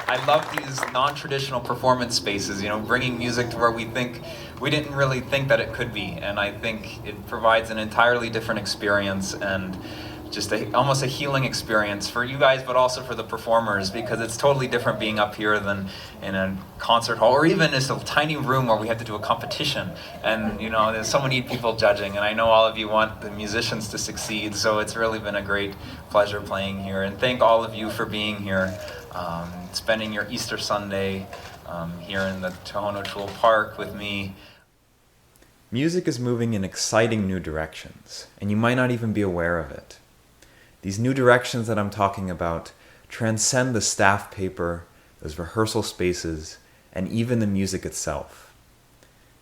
I love these non-traditional performance spaces, bringing music to where we didn't really think that it could be. And I think it provides an entirely different experience and just almost a healing experience for you guys, but also for the performers, because it's totally different being up here than in a concert hall, or even just a tiny room where we have to do a competition. And there's so many people judging, and I know all of you want the musicians to succeed, so it's really been a great pleasure playing here. And thank all of you for being here, spending your Easter Sunday here in the Tohono O'Toole Park with me. Music is moving in exciting new directions, and you might not even be aware of it. These new directions that I'm talking about transcend the staff paper, those rehearsal spaces, and even the music itself.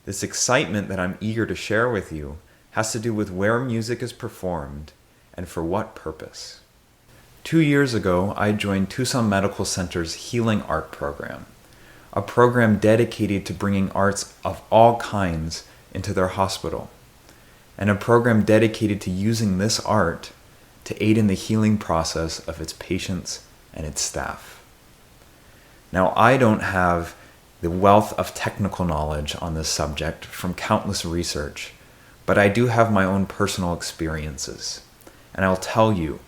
This excitement that I'm eager to share with you has to do with where music is performed and for what purpose. 2 years ago, I joined Tucson Medical Center's Healing Art program, a program dedicated to bringing arts of all kinds into their hospital, and a program dedicated to using this art to aid in the healing process of its patients and its staff. Now, I don't have the wealth of technical knowledge on this subject from countless research, but I do have my own personal experiences. And I'll tell you,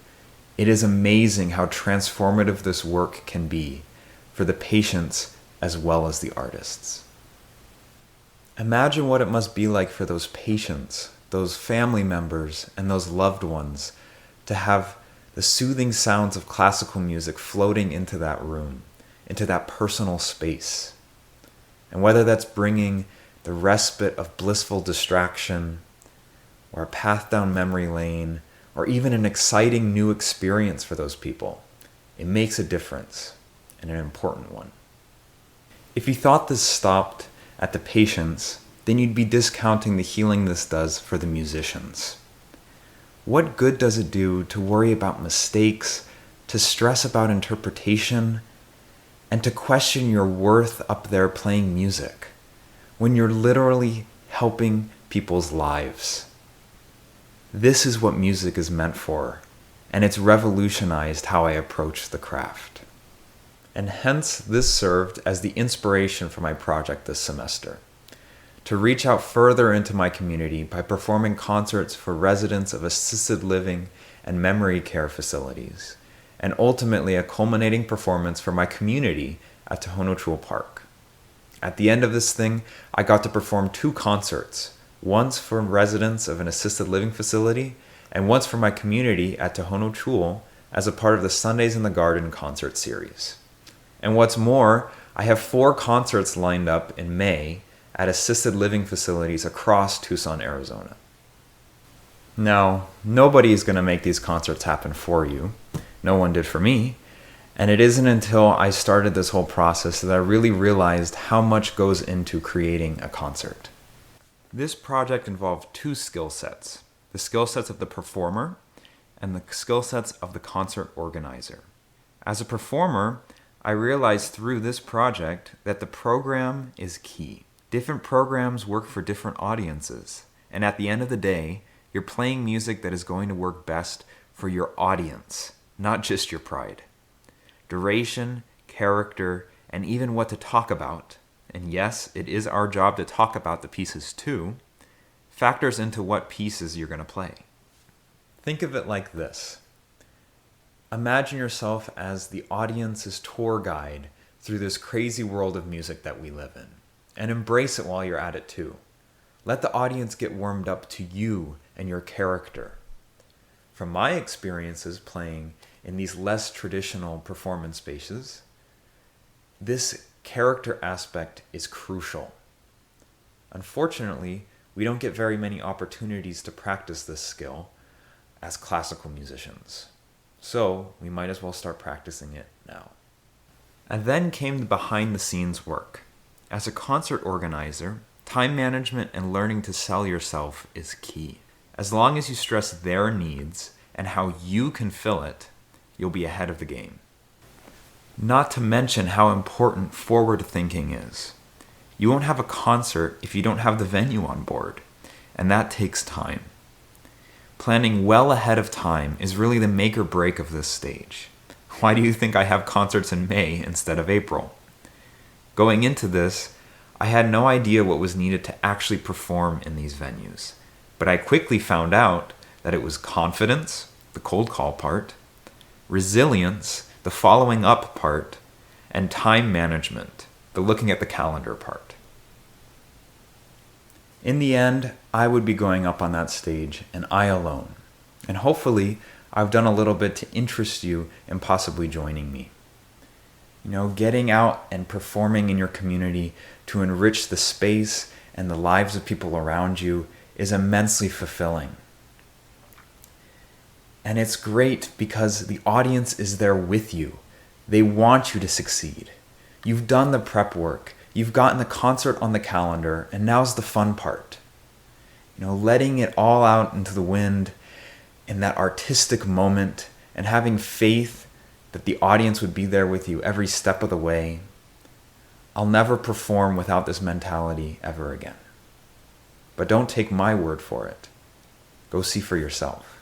it is amazing how transformative this work can be for the patients as well as the artists. Imagine what it must be like for those patients, those family members, and those loved ones to have the soothing sounds of classical music floating into that room, into that personal space. And whether that's bringing the respite of blissful distraction, or a path down memory lane, or even an exciting new experience for those people, it makes a difference, and an important one. If you thought this stopped at the patients, then you'd be discounting the healing this does for the musicians. What good does it do to worry about mistakes, to stress about interpretation, and to question your worth up there playing music, when you're literally helping people's lives? This is what music is meant for, and it's revolutionized how I approach the craft. And hence, this served as the inspiration for my project this semester, to reach out further into my community by performing concerts for residents of assisted living and memory care facilities, and ultimately a culminating performance for my community at Tohono O'Toole Park. At the end of this thing, I got to perform 2 concerts, once for residents of an assisted living facility, and once for my community at Tohono O'Toole as a part of the Sundays in the Garden concert series. And what's more, I have 4 concerts lined up in May at assisted living facilities across Tucson, Arizona. Now, nobody is going to make these concerts happen for you. No one did for me. And it isn't until I started this whole process that I really realized how much goes into creating a concert. This project involved 2 skill sets: the skill sets of the performer and the skill sets of the concert organizer. As a performer, I realized through this project that the program is key. Different programs work for different audiences, and at the end of the day, you're playing music that is going to work best for your audience, not just your pride. Duration, character, and even what to talk about, and yes, it is our job to talk about the pieces too, factors into what pieces you're going to play. Think of it like this. Imagine yourself as the audience's tour guide through this crazy world of music that we live in. And embrace it while you're at it too. Let the audience get warmed up to you and your character. From my experiences playing in these less traditional performance spaces, this character aspect is crucial. Unfortunately, we don't get very many opportunities to practice this skill as classical musicians. So we might as well start practicing it now. And then came the behind-the-scenes work. As a concert organizer, time management and learning to sell yourself is key. As long as you stress their needs and how you can fill it, you'll be ahead of the game. Not to mention how important forward thinking is. You won't have a concert if you don't have the venue on board, and that takes time. Planning well ahead of time is really the make or break of this stage. Why do you think I have concerts in May instead of April? Going into this, I had no idea what was needed to actually perform in these venues, but I quickly found out that it was confidence, the cold call part, resilience, the following up part, and time management, the looking at the calendar part. In the end, I would be going up on that stage, and I alone. And hopefully, I've done a little bit to interest you in possibly joining me. Getting out and performing in your community to enrich the space and the lives of people around you is immensely fulfilling. And it's great because the audience is there with you. They want you to succeed. You've done the prep work. You've gotten the concert on the calendar, and now's the fun part. Letting it all out into the wind in that artistic moment and having faith that the audience would be there with you every step of the way. I'll never perform without this mentality ever again. But don't take my word for it. Go see for yourself.